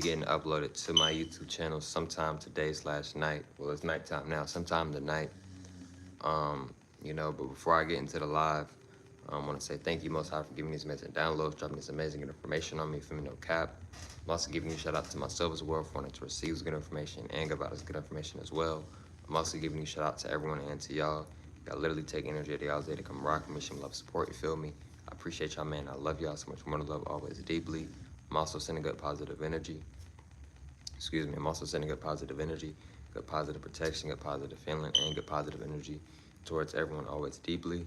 getting uploaded to my YouTube channel sometime today/night. Well, it's nighttime now, sometime tonight. But before I get into the live, I want to say thank you, Most High, for giving me these amazing downloads, dropping this amazing information on me, for me, no cap. I'm also giving you a shout out to myself as well for wanting to receive this good information and give out this good information as well. I'm also giving you a shout out to everyone and to y'all. Y'all literally take energy of the y'all's day to come rock with me, show me love, support, you feel me? I appreciate y'all, man. I love y'all so much. More to love always deeply. I'm also sending good positive energy. I'm also sending good positive energy, good positive protection, good positive feeling, and good positive energy towards everyone always deeply.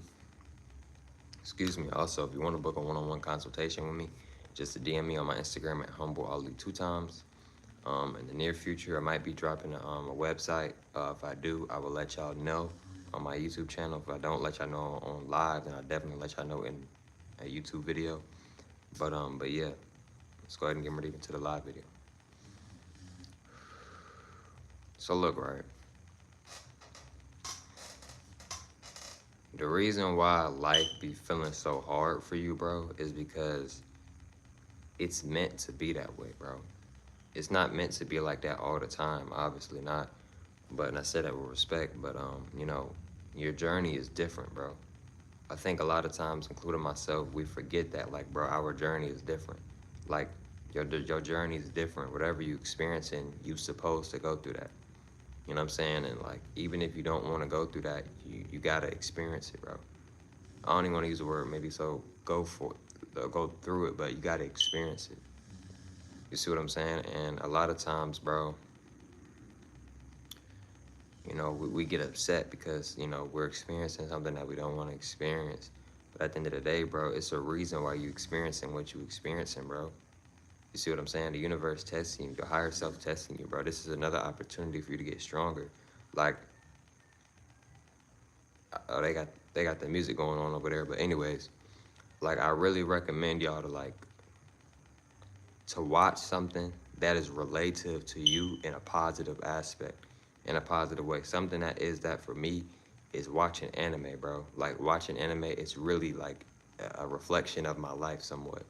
Also, if you want to book a one-on-one consultation with me, just to DM me on my Instagram at HumbleAli2 times. In the near future, I might be dropping a website. If I do, I will let y'all know on my YouTube channel. If I don't let y'all know on live, then I'll definitely let y'all know in a YouTube video. But yeah, let's go ahead and get ready into the live video. So look, right. The reason why life be feeling so hard for you, bro, is because it's meant to be that way, bro. It's not meant to be like that all the time, obviously not. But, and I say that with respect, but, your journey is different, bro. I think a lot of times, including myself, we forget that, like, bro, our journey is different. Like, your journey is different. Whatever you experiencing, you supposed to go through that. You know what I'm saying? And, like, even if you don't want to go through that, you got to experience it, bro. I don't even want to use the word maybe, so go for it, go through it, but you got to experience it. You see what I'm saying? And a lot of times, bro, we get upset because, we're experiencing something that we don't want to experience. But at the end of the day, bro, it's a reason why you experiencing what you experiencing, bro. You see what I'm saying? The universe testing you, your higher self testing you, bro. This is another opportunity for you to get stronger. Like, oh, they got the music going on over there. But anyways, like, I really recommend y'all to watch something that is relative to you in a positive aspect, in a positive way. Something that is that for me is watching anime, bro. Like, watching anime, it's really like a reflection of my life somewhat.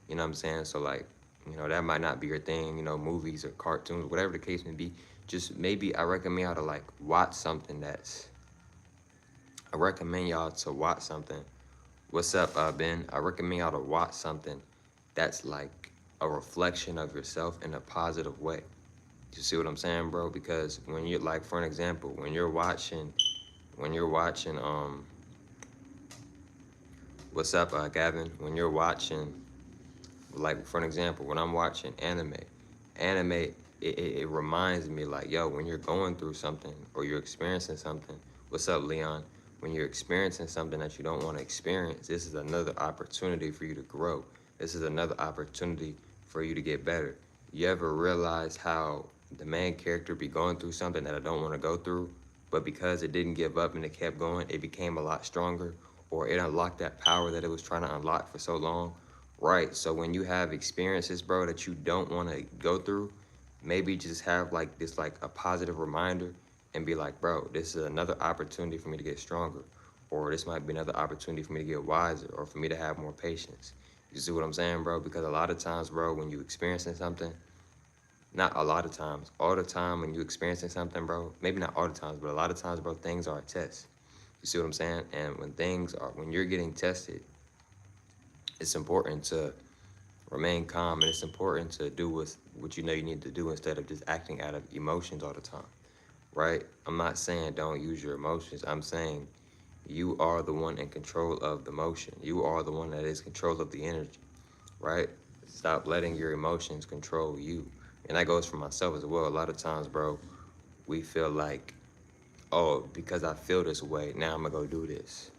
You know what I'm saying? So, like, that might not be your thing, movies or cartoons, whatever the case may be. Just maybe I recommend y'all to, like, watch something I recommend y'all to watch something. What's up, Ben? I recommend y'all to watch something that's like a reflection of yourself in a positive way. You see what I'm saying, bro? Because when you're, like, for an example, when you're watching, what's up, Gavin? When you're watching, like, for an example, when I'm watching anime, it reminds me, like, yo, when you're going through something or you're experiencing something, what's up, Leon? When you're experiencing something that you don't want to experience, this is another opportunity for you to grow. This is another opportunity for you to get better. You ever realize how the main character be going through something that I don't want to go through, but because it didn't give up and it kept going, it became a lot stronger, or it unlocked that power that it was trying to unlock for so long? Right, so when you have experiences, bro, that you don't want to go through, maybe just have, like, this, like, a positive reminder and be like, bro, this is another opportunity for me to get stronger, or this might be another opportunity for me to get wiser, or for me to have more patience. You see what I'm saying, bro? Because a lot of times, bro, when you experiencing something, not a lot of times, all the time when you experiencing something, bro, maybe not all the times, but a lot of times, bro, things are a test. You see what I'm saying? And when you're getting tested, it's important to remain calm, and it's important to do what you need to do instead of just acting out of emotions all the time, right? I'm not saying don't use your emotions. I'm saying you are the one in control of the motion. You are the one that is control of the energy, right? Stop letting your emotions control you. And that goes for myself as well. A lot of times, bro, we feel like, oh, because I feel this way, now I'm gonna go do this.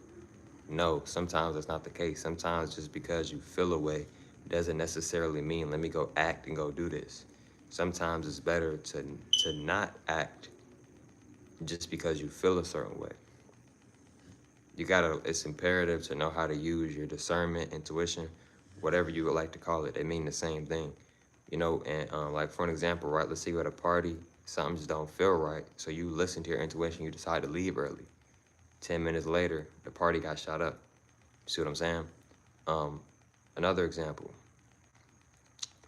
No, sometimes that's not the case. Sometimes just because you feel a way doesn't necessarily mean let me go act and go do this. Sometimes it's better to not act just because you feel a certain way. It's imperative to know how to use your discernment, intuition, whatever you would like to call it. They mean the same thing, and like, for an example, right, let's say you're at a party, something just don't feel right. So you listen to your intuition, you decide to leave early. 10 minutes later, the party got shot up. You see what I'm saying? Another example.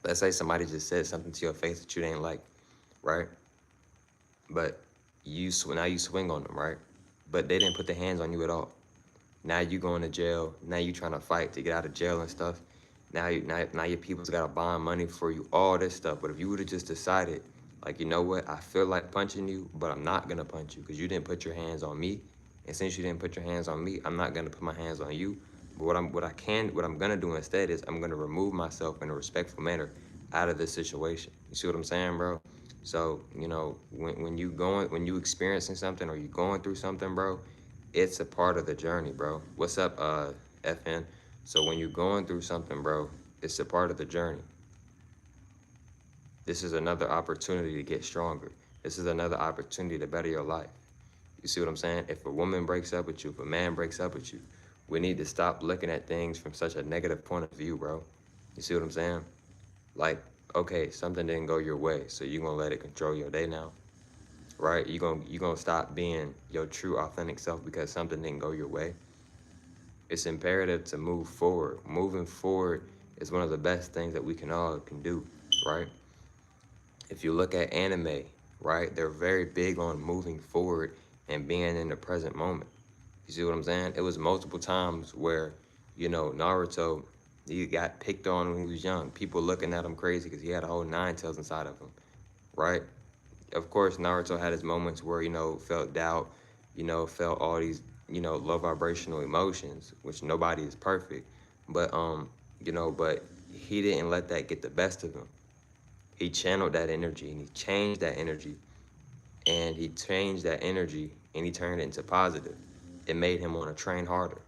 Let's say somebody just said something to your face that you didn't like, right? But now you swing on them, right? But they didn't put their hands on you at all. Now you going to jail. Now you trying to fight to get out of jail and stuff. Now your people's got to bond money for you, all this stuff. But if you would have just decided, like, you know what, I feel like punching you, but I'm not gonna punch you because you didn't put your hands on me. And since you didn't put your hands on me, I'm not gonna put my hands on you. But what I'm gonna do instead is I'm gonna remove myself in a respectful manner out of this situation. You see what I'm saying, bro? So, you know, when you experiencing something or you going through something, bro, it's a part of the journey, bro. What's up, FN? So when you're going through something, bro, it's a part of the journey. This is another opportunity to get stronger. This is another opportunity to better your life. You see what I'm saying? If a woman breaks up with you, if a man breaks up with you, we need to stop looking at things from such a negative point of view, bro. You see what I'm saying? Like, okay, something didn't go your way, so you're gonna let it control your day now, right? You're gonna stop being your true authentic self because something didn't go your way. It's imperative to move forward. Moving forward is one of the best things that we can do, right? If you look at anime, right, they're very big on moving forward and being in the present moment. You see what I'm saying? It was multiple times where, you know, Naruto, he got picked on when he was young. People looking at him crazy because he had a whole nine tails inside of him, right? Of course, Naruto had his moments where, you know, felt doubt, you know, felt all these, you know, low vibrational emotions, which nobody is perfect. But, you know, but he didn't let that get the best of him. He channeled that energy and he changed that energy and he changed that energy and he turned it into positive. It made him want to train harder,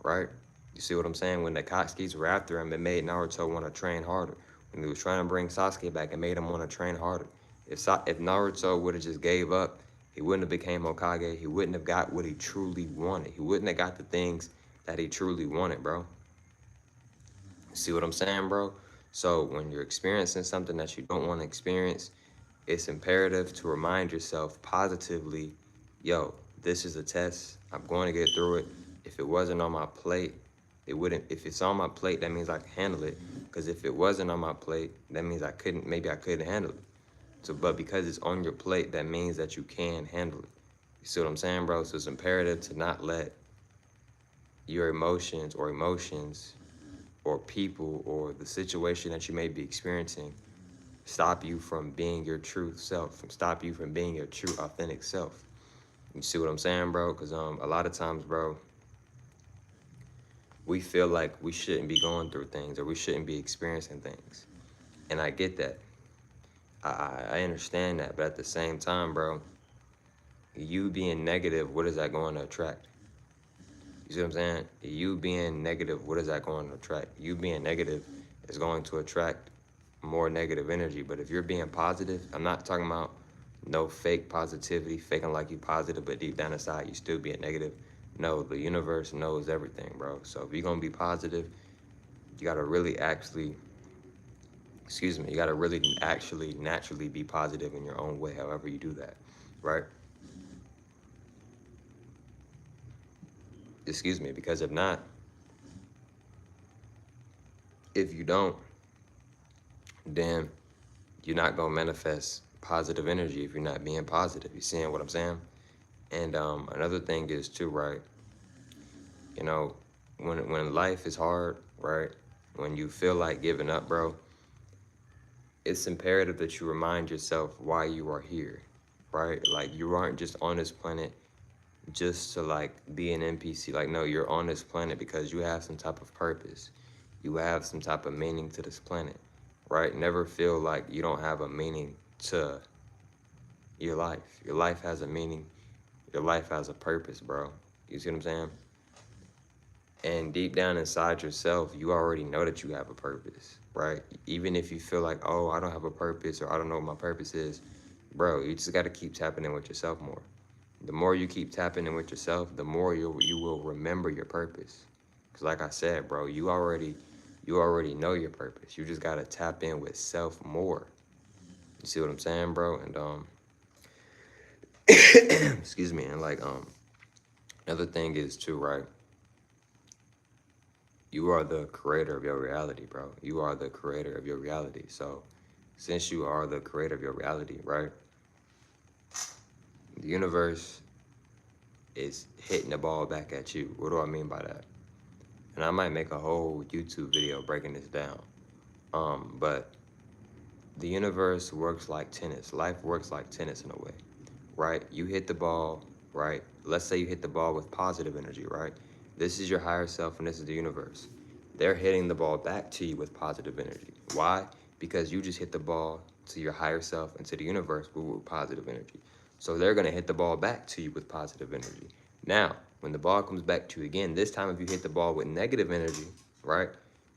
right? You see what I'm saying? When the Katskis were after him, it made Naruto want to train harder. When he was trying to bring Sasuke back, it made him want to train harder. If Naruto would have just gave up, he wouldn't have became Hokage. He wouldn't have got what he truly wanted. He wouldn't have got the things that he truly wanted, bro. See what I'm saying, bro? So when you're experiencing something that you don't want to experience, it's imperative to remind yourself positively, yo, this is a test. I'm going to get through it. If it wasn't on my plate, it wouldn't. If it's on my plate, that means I can handle it. Because if it wasn't on my plate, that means maybe I couldn't handle it. So, but because it's on your plate, that means that you can handle it. You see what I'm saying, bro? So it's imperative to not let your emotions or people or the situation that you may be experiencing stop you from being your true self, from stop you from being your true authentic self. You see what I'm saying, bro? Because a lot of times, bro, we feel like we shouldn't be going through things or we shouldn't be experiencing things. And I get that. I understand that. But at the same time, bro, you being negative, what is that going to attract? You see what I'm saying? You being negative, what is that going to attract? You being negative is going to attract more negative energy. But if you're being positive, I'm not talking about no fake positivity, faking like you positive, but deep down inside you still being negative. No, the universe knows everything, bro. So if you're gonna be positive, you gotta really actually, you gotta really actually naturally be positive in your own way, however you do that, right? Because if not, if you don't, then you're not gonna manifest positive energy if you're not being positive. You seeing what I'm saying? And another thing is too, right? You know, when life is hard, right? When you feel like giving up, bro, it's imperative that you remind yourself why you are here, right? Like you aren't just on this planet just to like be an NPC. Like no, you're on this planet because you have some type of purpose. You have some type of meaning to this planet, right? Never feel like you don't have a meaning to your life. Your life has a meaning. Your life has a purpose, bro. You see what I'm saying? And deep down inside yourself, you already know that you have a purpose, right? Even if you feel like, oh, I don't have a purpose or I don't know what my purpose is, bro, you just got to keep tapping in with yourself more. The more you keep tapping in with yourself, the more you will remember your purpose. Because like I said, bro, you already know your purpose. You just got to tap in with self more. You see what I'm saying, bro? And excuse me, and like another thing is too, right? You are the creator of your reality, bro. You are the creator of your reality. So since you are the creator of your reality, right? The universe is hitting the ball back at you. What do I mean by that? And I might make a whole YouTube video breaking this down. But the universe works like tennis. Life works like tennis in a way, right? You hit the ball, right? Let's say you hit the ball with positive energy, right? This is your higher self and this is the universe. They're hitting the ball back to you with positive energy. Why? Because you just hit the ball to your higher self and to the universe with positive energy. So they're going to hit the ball back to you with positive energy. Now, when the ball comes back to you again, this time if you hit the ball with negative energy, right?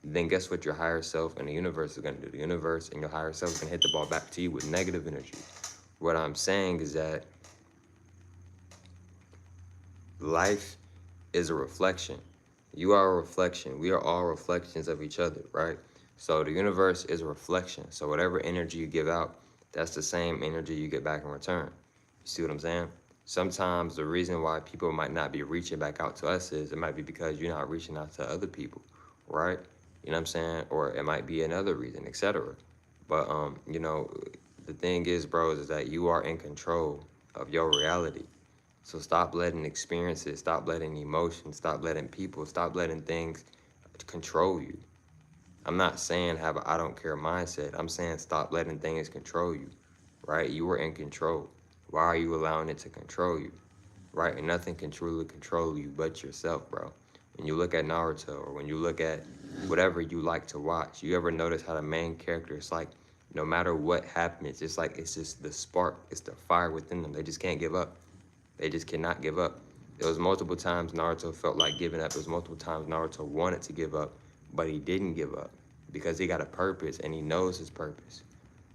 Then guess what your higher self and the universe is going to do? The universe and your higher self is going to hit the ball back to you with negative energy. What I'm saying is that life is a reflection. You are a reflection. We are all reflections of each other, right? So the universe is a reflection. So whatever energy you give out, that's the same energy you get back in return. You see what I'm saying? Sometimes the reason why people might not be reaching back out to us is it might be because you're not reaching out to other people, right? You know what I'm saying? Or it might be another reason, etc. But you know, the thing is, bros, is that you are in control of your reality. So stop letting experiences, stop letting emotions, stop letting people, stop letting things control you. I'm not saying have a I don't care mindset. I'm saying stop letting things control you, right? You are in control. Why are you allowing it to control you, right? And nothing can truly control you but yourself, bro. When you look at Naruto or when you look at whatever you like to watch, you ever notice how the main character, it's like no matter what happens, it's like it's just the spark, it's the fire within them. They just can't give up. They just cannot give up. There was multiple times Naruto felt like giving up. There was multiple times Naruto wanted to give up, but he didn't give up because he got a purpose and he knows his purpose.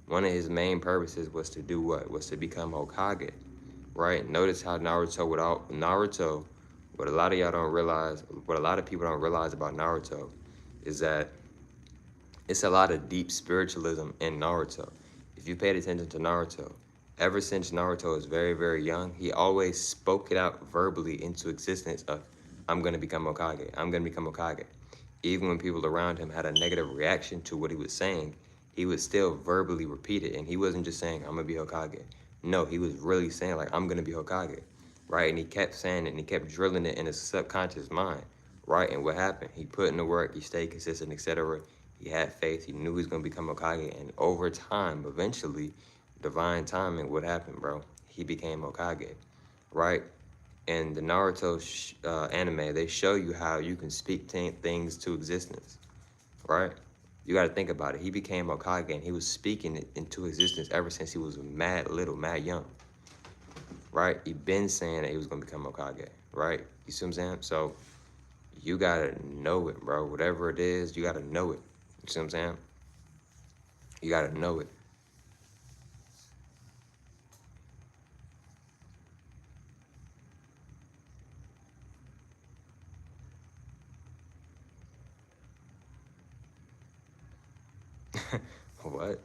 One of his main purposes was to do what? Was to become Hokage, right? Notice how Naruto, without Naruto, what a lot of y'all don't realize, what a lot of people don't realize about Naruto is that it's a lot of deep spiritualism in Naruto. If you paid attention to Naruto, ever since Naruto was very, very young, he always spoke it out verbally into existence of, I'm going to become Hokage. I'm going to become Hokage. Even when people around him had a negative reaction to what he was saying, he would still verbally repeat it. And he wasn't just saying, I'm going to be Hokage. No, he was really saying, like, I'm going to be Hokage, right? And he kept saying it and he kept drilling it in his subconscious mind, right? And what happened? He put in the work, he stayed consistent, etc. He had faith. He knew he was going to become Hokage. And over time, eventually, divine timing, what happened, bro? He became Hokage, right? In the Naruto anime, they show you how you can speak things to existence, right? You got to think about it. He became Hokage and he was speaking it into existence ever since he was mad little, mad young, right? He been saying that he was going to become Hokage, right? You see what I'm saying? So you got to know it, bro. Whatever it is, you got to know it. You see what I'm saying? You got to know it. What?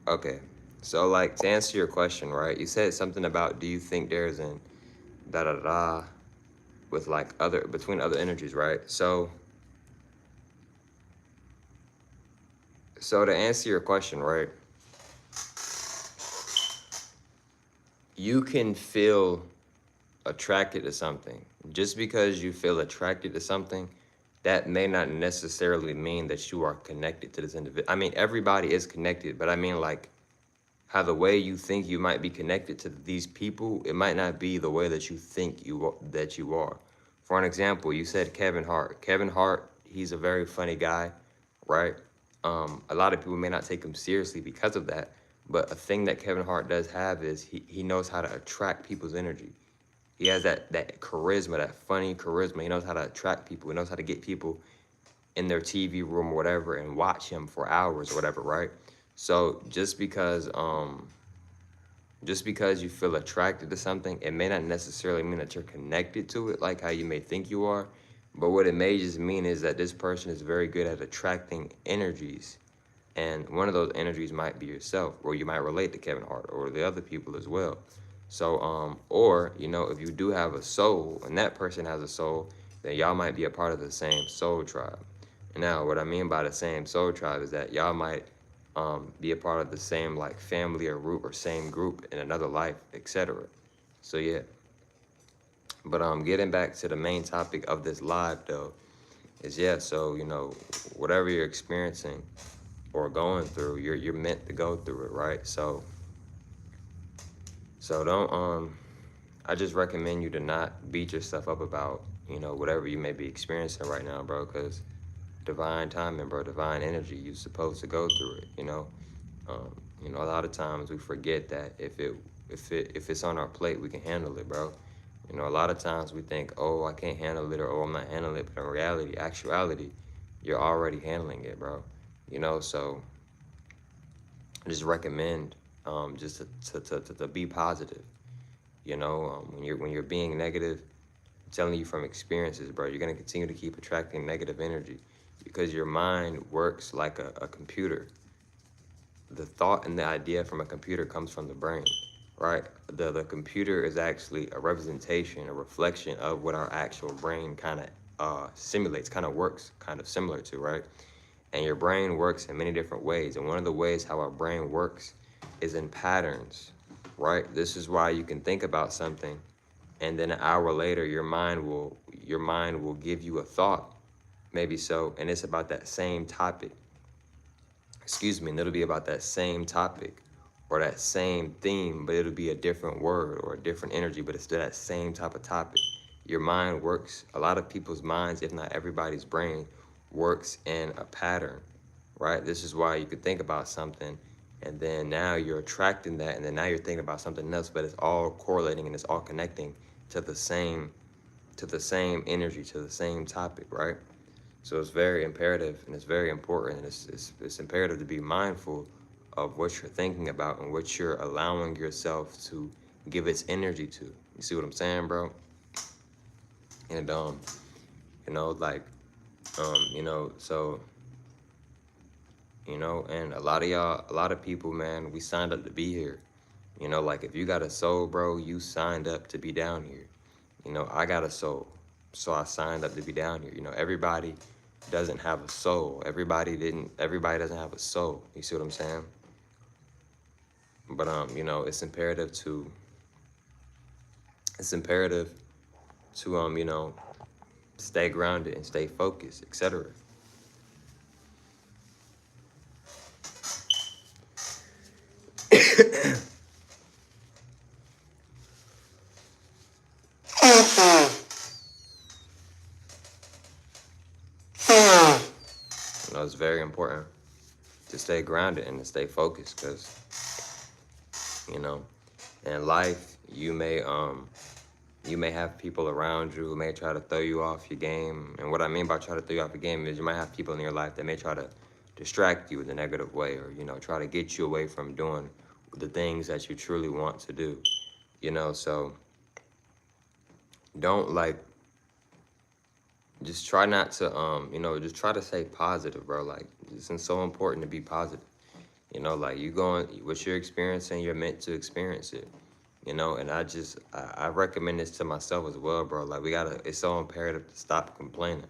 Okay. So, like, to answer your question, right? You said something about, do you think there's an da da da with like other between other energies, right? So to answer your question, right? You can feel attracted to something. Just because you feel attracted to something, that may not necessarily mean that you are connected to this individual. I mean, everybody is connected, but I mean, like, how the way you think you might be connected to these people, it might not be the way that you think that you are. For an example, you said Kevin Hart. Kevin Hart, he's a very funny guy, right? A lot of people may not take him seriously because of that, but a thing that Kevin Hart does have is he knows how to attract people's energy. He has that charisma, that funny charisma. He knows how to attract people. He knows how to get people in their TV room or whatever and watch him for hours or whatever, right? So just because Just because you feel attracted to something, it may not necessarily mean that you're connected to it like how you may think you are. But what it may just mean is that this person is very good at attracting energies. And one of those energies might be yourself, or you might relate to Kevin Hart or the other people as well. So, or, you know, if you do have a soul and that person has a soul, then y'all might be a part of the same soul tribe. Now, what I mean by the same soul tribe is that y'all might be a part of the same like family or root or same group in another life, etc. So yeah. But getting back to the main topic of this live though, is yeah, so you know, whatever you're experiencing or going through, you're meant to go through it, right? So don't I just recommend you to not beat yourself up about, you know, whatever you may be experiencing right now, bro, because divine timing, bro, divine energy, you're supposed to go through it, you know. You know, a lot of times we forget that if it's on our plate, we can handle it, bro. You know, a lot of times we think, oh, I can't handle it, or oh, I'm not handling it. But in reality, actuality, you're already handling it, bro. You know, so I just recommend just to be positive. You know, when you're being negative, I'm telling you from experiences, bro, you're gonna continue to keep attracting negative energy because your mind works like a computer. The thought and the idea from a computer comes from the brain, right? The computer is actually a representation, a reflection of what our actual brain kind of simulates, kind of works, kind of similar to, right? And your brain works in many different ways. And one of the ways how our brain works is in patterns, right? This is why you can think about something and then an hour later your mind will give you a thought, maybe so, and it's about that same topic. Excuse me, and it'll be about that same topic or that same theme, but it'll be a different word or a different energy, but it's still that same type of topic. Your mind works, a lot of people's minds, if not everybody's brain, works in a pattern, right? This is why you could think about something and then now you're attracting that and then now you're thinking about something else, but it's all correlating and it's all connecting to the same energy, to the same topic, right? So it's very imperative and it's very important. And it's imperative to be mindful of what you're thinking about and what you're allowing yourself to give its energy to. You see what I'm saying, bro? And you know, like, you know, so, you know, and a lot of y'all, a lot of people, man, we signed up to be here. You know, like if you got a soul, bro, you signed up to be down here. You know, I got a soul, so I signed up to be down here. You know, everybody doesn't have a soul. Everybody doesn't have a soul. You see what I'm saying? But you know, it's imperative to you know, stay grounded and stay focused, etc. You know, it's very important to stay grounded and to stay focused because, you know, in life you may have people around you who may try to throw you off your game. And what I mean by try to throw you off your game is you might have people in your life that may try to distract you in a negative way or, you know, try to get you away from doing the things that you truly want to do. You know, so don't like just try not to you know, just try to stay positive, bro. Like it's so important to be positive. You know, like you going what you're experiencing, you're meant to experience it. You know, and I recommend this to myself as well, bro. Like it's so imperative to stop complaining.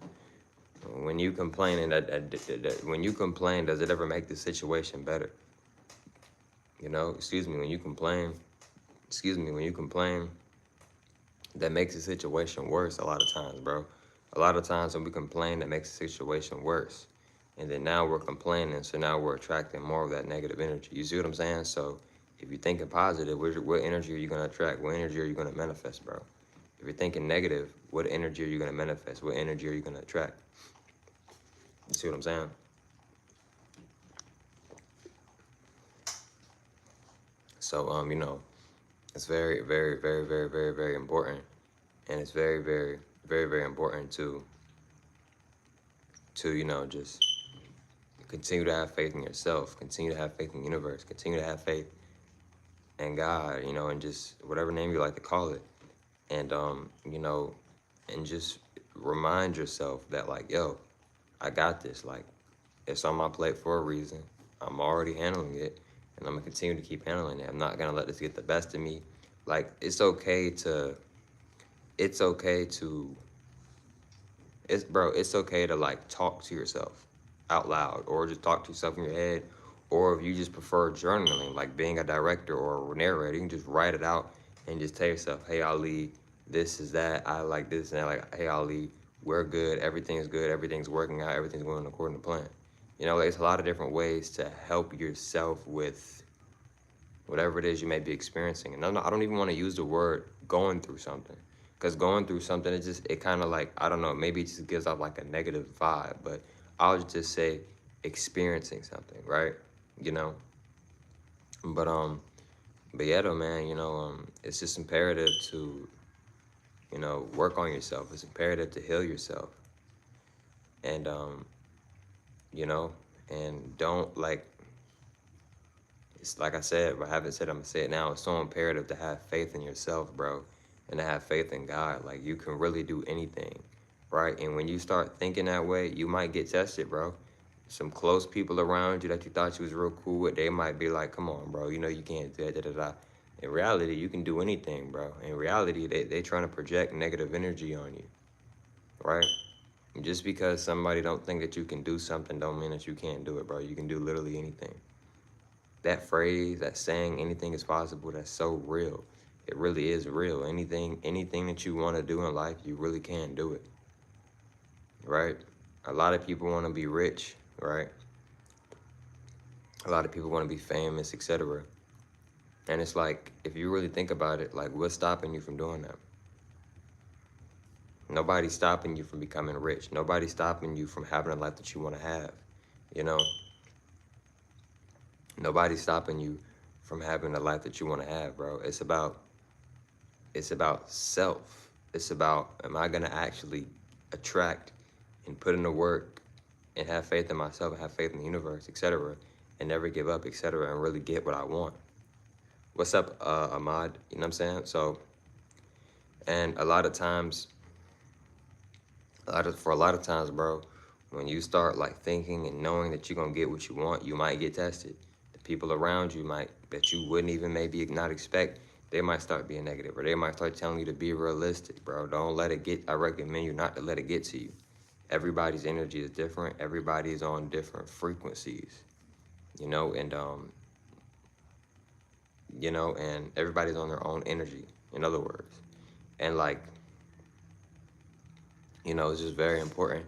When you complaining, when you complain, does it ever make the situation better? You know, when you complain, that makes the situation worse a lot of times, bro. A lot of times when we complain, that makes the situation worse. And then now we're complaining, so now we're attracting more of that negative energy. You see what I'm saying? So if you're thinking positive, what energy are you going to attract? What energy are you going to manifest, bro? If you're thinking negative, what energy are you going to manifest? What energy are you going to attract? You see what I'm saying? So, you know, it's very, very, very, very, very, very important. And it's very, very, very, very important to, you know, just continue to have faith in yourself, continue to have faith in the universe, continue to have faith and God, you know, and just whatever name you like to call it. And, you know, and just remind yourself that, like, yo, I got this. Like, it's on my plate for a reason. I'm already handling it, and I'm gonna continue to keep handling it. I'm not gonna let this get the best of me. Like, it's okay to, it's okay to like talk to yourself out loud, or just talk to yourself in your head, or if you just prefer journaling, like being a director or a narrator, you can just write it out and just tell yourself, hey Ali, this is that, I like this and that, like, hey Ali, we're good, everything's working out, everything's going according to plan. You know, like, it's a lot of different ways to help yourself with whatever it is you may be experiencing. And I don't even want to use the word going through something, because going through something, it kind of like, I don't know, maybe it just gives off like a negative vibe, but I'll just say experiencing something, right? You know, but yeah, though, man, you know, it's just imperative to, you know, work on yourself. It's imperative to heal yourself, and you know, and don't like. It's like I said, but I haven't said, I'm gonna say it now. It's so imperative to have faith in yourself, bro, and to have faith in God. Like, you can really do anything, right? And when you start thinking that way, you might get tested, bro. Some close people around you that you thought you was real cool with, they might be like, come on, bro, you know you can't do that, da, da, da. In reality, you can do anything, bro. In reality, they trying to project negative energy on you, right? Just because somebody don't think that you can do something don't mean that you can't do it, bro. You can do literally anything. That phrase, that saying, anything is possible, that's so real. It really is real. Anything that you want to do in life, you really can do it, right? A lot of people want to be rich, right? A lot of people want to be famous, etc. And it's like, if you really think about it, like, what's stopping you from doing that? Nobody's stopping you from becoming rich. Nobody's stopping you from having a life that you want to have, you know? Nobody's stopping you from having the life that you want to have, bro. It's about self. It's about, am I gonna actually attract and put in the work and have faith in myself and have faith in the universe, etc., and never give up, etc., and really get what I want. What's up, Ahmad? You know what I'm saying? So, and a lot of times, for a lot of times, bro, when you start like thinking and knowing that you're gonna get what you want, you might get tested. The people around you might, that you wouldn't even maybe not expect, they might start being negative, or they might start telling you to be realistic, bro. Don't let it get, I recommend you not to let it get to you. Everybody's energy is different. Everybody is on different frequencies, you know, and everybody's on their own energy, in other words. And like, you know, it's just very important,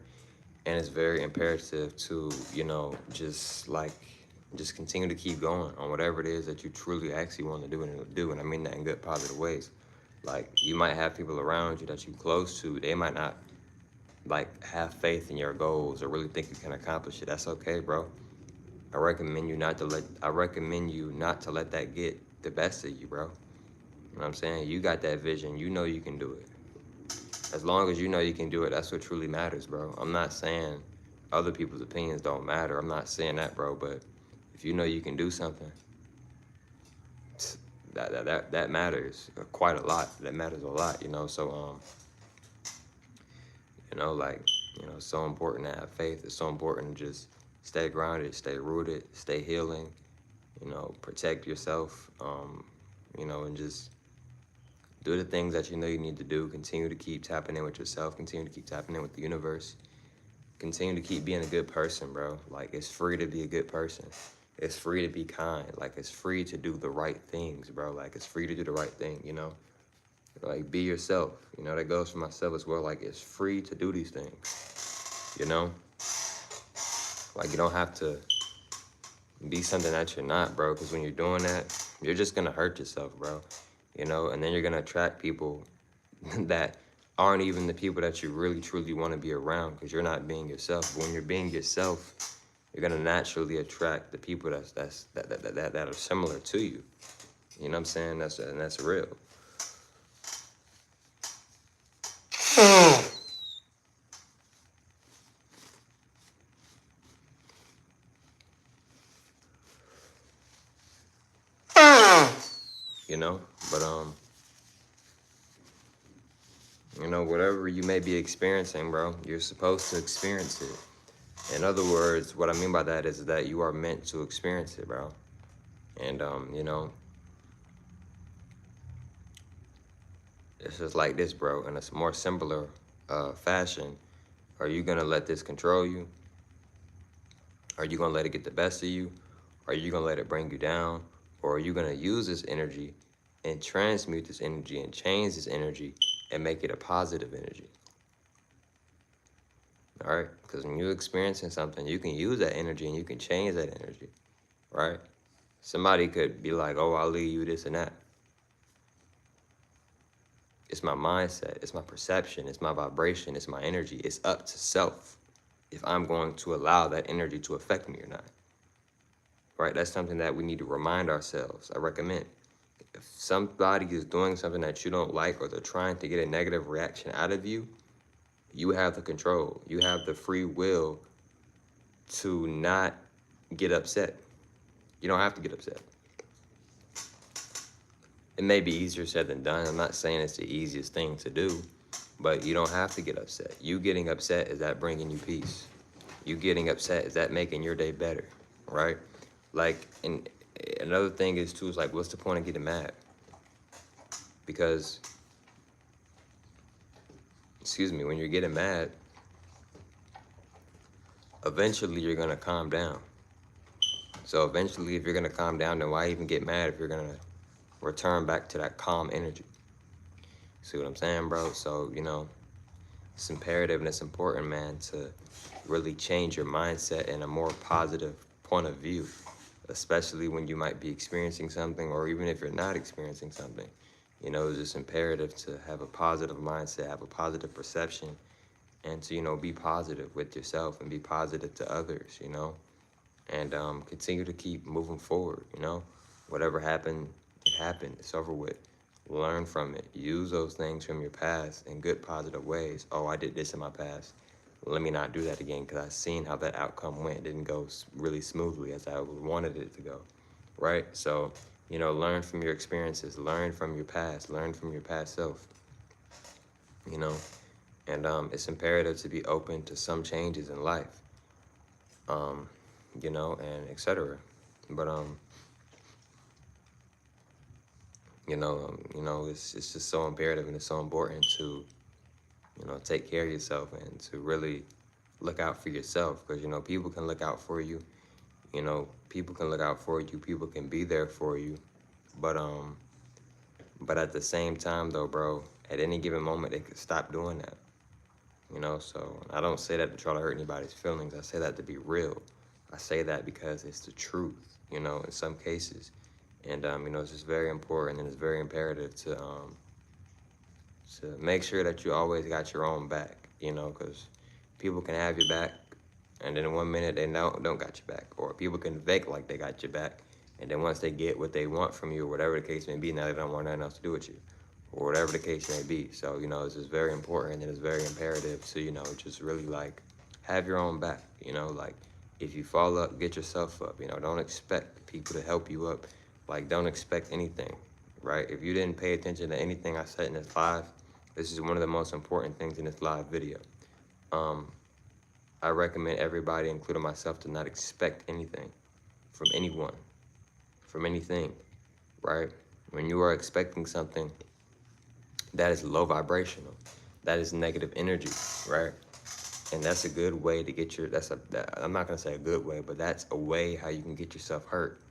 and it's very imperative to, you know, just continue to keep going on whatever it is that you truly actually want to do, and I mean that in good, positive ways. Like, you might have people around you that you close to, they might not like have faith in your goals or really think you can accomplish it. That's okay, bro. I recommend you not to let that get the best of you, bro. You know what I'm saying? You got that vision. You know you can do it. As long as you know you can do it, that's what truly matters, bro. I'm not saying other people's opinions don't matter. I'm not saying that, bro. But if you know you can do something, that matters quite a lot. That matters a lot, you know. So you know, like, you know, it's so important to have faith. It's so important to just stay grounded, stay rooted, stay healing. You know, protect yourself. You know, and just do the things that you know you need to do. Continue to keep tapping in with yourself. Continue to keep tapping in with the universe. Continue to keep being a good person, bro. Like, it's free to be a good person. It's free to be kind. Like, it's free to do the right things, bro. Like, it's free to do the right thing, you know? Like, be yourself. You know, that goes for myself as well. Like, it's free to do these things, you know? Like, you don't have to be something that you're not, bro. Because when you're doing that, you're just going to hurt yourself, bro. You know? And then you're going to attract people that aren't even the people that you really, truly want to be around, because you're not being yourself. When you're being yourself, you're going to naturally attract the people that are similar to you. You know what I'm saying? That's real. you know? But, you know, whatever you may be experiencing, bro, you're supposed to experience it. In other words, what I mean by that is that you are meant to experience it, bro. And, you know, it's just like this, bro, in a more simpler fashion. Are you going to let this control you? Are you going to let it get the best of you? Are you going to let it bring you down? Or are you going to use this energy and transmute this energy and change this energy and make it a positive energy? All right? Because when you're experiencing something, you can use that energy and you can change that energy, right? Somebody could be like, oh, I'll leave you this and that. It's my mindset, it's my perception, it's my vibration, it's my energy. It's up to self if I'm going to allow that energy to affect me or not. Right? That's something that we need to remind ourselves. I recommend. If somebody is doing something that you don't like or they're trying to get a negative reaction out of you, you have the control. You have the free will to not get upset. You don't have to get upset. It may be easier said than done. I'm not saying it's the easiest thing to do, but you don't have to get upset. You getting upset, is that bringing you peace? You getting upset, is that making your day better, right? Like, and another thing is too, is like, what's the point of getting mad? Because, excuse me, when you're getting mad, eventually you're gonna calm down. So eventually, if you're gonna calm down, then why even get mad if you're gonna return back to that calm energy? See what I'm saying, bro? So, you know, it's imperative and it's important, man, to really change your mindset in a more positive point of view, especially when you might be experiencing something, or even if you're not experiencing something. You know, it's just imperative to have a positive mindset, have a positive perception, and to, you know, be positive with yourself and be positive to others, you know, and continue to keep moving forward, you know. Whatever happened, it happened. It's over with. Learn from it. Use those things from your past in good, positive ways. Oh, I did this in my past. Let me not do that again, because I've seen how that outcome went. It didn't go really smoothly as I wanted it to go, right? So, you know, learn from your experiences. Learn from your past. Learn from your past self, you know. And it's imperative to be open to some changes in life, you know, and etc. But, you know, it's just so imperative and it's so important to, you know, take care of yourself and to really look out for yourself, because, you know, people can look out for you. You know, people can look out for you. People can be there for you. But at the same time, though, bro, at any given moment, they could stop doing that. You know, so I don't say that to try to hurt anybody's feelings. I say that to be real. I say that because it's the truth, you know, in some cases. And, you know, it's just very important and it's very imperative to make sure that you always got your own back, you know, because people can have your back and then in 1 minute they don't got your back. Or people can fake like they got your back, and then once they get what they want from you, or whatever the case may be, now they don't want nothing else to do with you, or whatever the case may be. So, you know, it's just very important and it's very imperative to, you know, just really, like, have your own back, you know, like, if you fall up, get yourself up, you know, don't expect people to help you up. Like, don't expect anything, right? If you didn't pay attention to anything I said in this live, this is one of the most important things in this live video. I recommend everybody, including myself, to not expect anything from anyone, from anything, right? When you are expecting something, that is low vibrational. That is negative energy, right? And that's a good way to get your, I'm not gonna say a good way, but that's a way how you can get yourself hurt.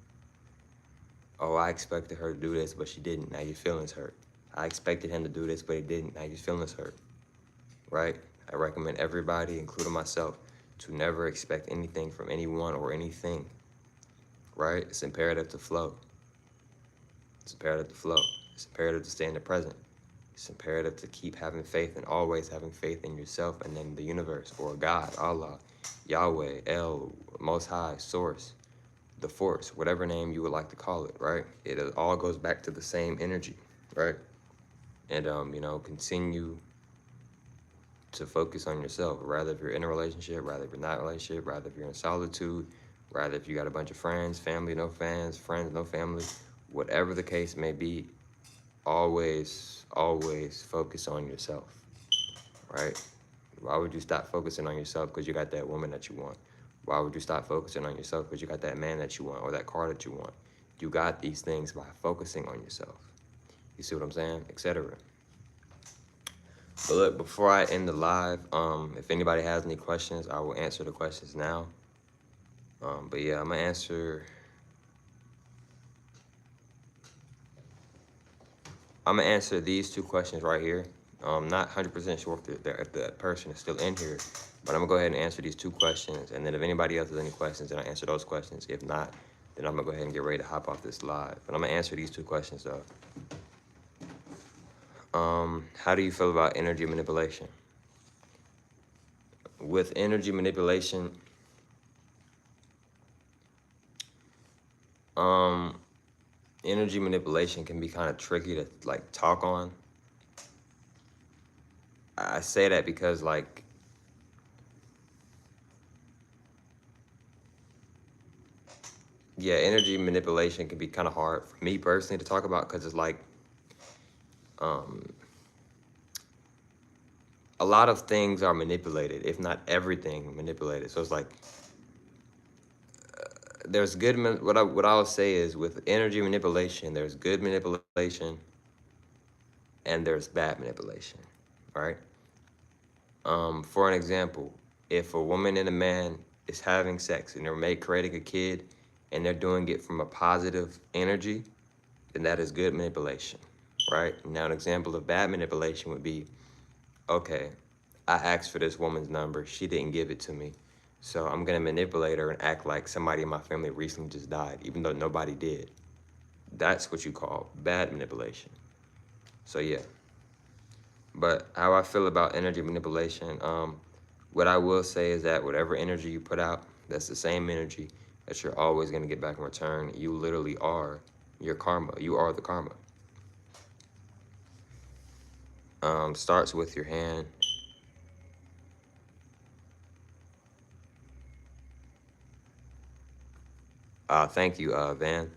Oh, I expected her to do this, but she didn't. Now your feelings hurt. I expected him to do this, but he didn't. Now your feelings hurt, right? I recommend everybody, including myself, to never expect anything from anyone or anything, right? It's imperative to flow. It's imperative to flow. It's imperative to stay in the present. It's imperative to keep having faith and always having faith in yourself and in the universe, or God, Allah, Yahweh, El, Most High, Source, the Force, whatever name you would like to call it, right? It all goes back to the same energy, right? And, you know, continue to focus on yourself, rather if you're in a relationship, rather if you're not in a relationship, rather if you're in solitude, rather if you got a bunch of friends, family, no fans, friends, no family, whatever the case may be, always focus on yourself, right? Why would you stop focusing on yourself because you got that woman that you want? Why would you stop focusing on yourself because you got that man that you want or that car that you want? You got these things by focusing on yourself. You see what I'm saying? Etc. But look, before I end the live, if anybody has any questions, I will answer the questions now. But yeah, I'm gonna answer these two questions right here. Not 100% sure if the person is still in here, but I'm gonna go ahead and answer these two questions. And then if anybody else has any questions, then I answer those questions. If not, then I'm gonna go ahead and get ready to hop off this live. But I'm gonna answer these two questions though. How do you feel about energy manipulation? With energy manipulation, energy manipulation can be kind of tricky to like talk on. I say that because like yeah, energy manipulation can be kind of hard for me personally to talk about because it's like a lot of things are manipulated, if not everything manipulated. So it's like there's good what I'll say is with energy manipulation, there's good manipulation and there's bad manipulation, right? For an example, if a woman and a man is having sex and they're creating a kid and they're doing it from a positive energy, then that is good manipulation, right? Now, an example of bad manipulation would be, okay, I asked for this woman's number, she didn't give it to me, so I'm gonna manipulate her and act like somebody in my family recently just died, even though nobody did. That's what you call bad manipulation. So yeah. But how I feel about energy manipulation, what I will say is that whatever energy you put out, that's the same energy that you're always going to get back in return. You literally are your karma. You are the karma. Starts with your hand. Thank you, Van.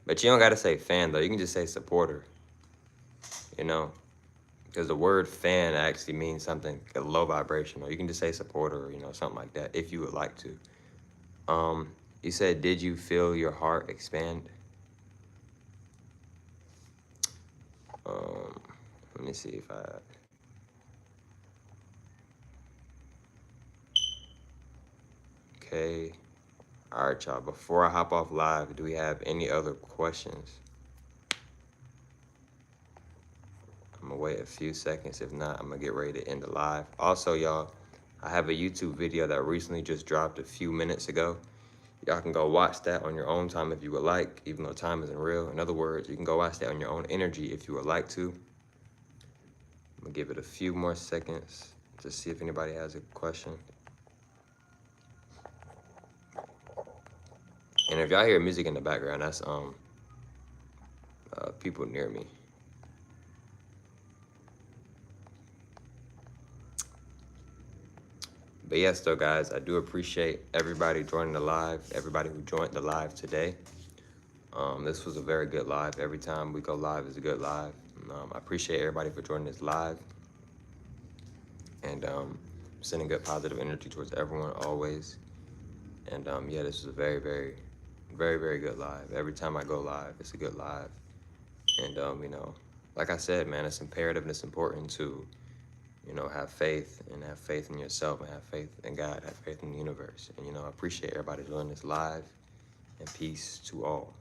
But you don't got to say fan, though. You can just say supporter, you know, because the word fan actually means something low vibrational. You can just say supporter, you know, something like that if you would like to. You said, did you feel your heart expand? Let me see if I... Okay. All right, y'all. Before I hop off live, do we have any other questions? I'm going to wait a few seconds. If not, I'm going to get ready to end the live. Also, y'all, I have a YouTube video that recently just dropped a few minutes ago. Y'all can go watch that on your own time if you would like, even though time isn't real. In other words, you can go watch that on your own energy if you would like to. I'm going to give it a few more seconds to see if anybody has a question. And if y'all hear music in the background, that's people near me. But yes, though, guys, I do appreciate everybody joining the live, everybody who joined the live today. This was a very good live. Every time we go live is a good live. I appreciate everybody for joining this live. And sending good positive energy towards everyone always. And yeah, this was a very, very, very, very good live. Every time I go live, it's a good live. And you know, like I said, man, it's imperative and it's important to, you know, have faith in yourself and have faith in God, have faith in the universe. And, you know, I appreciate everybody joining this live, and peace to all.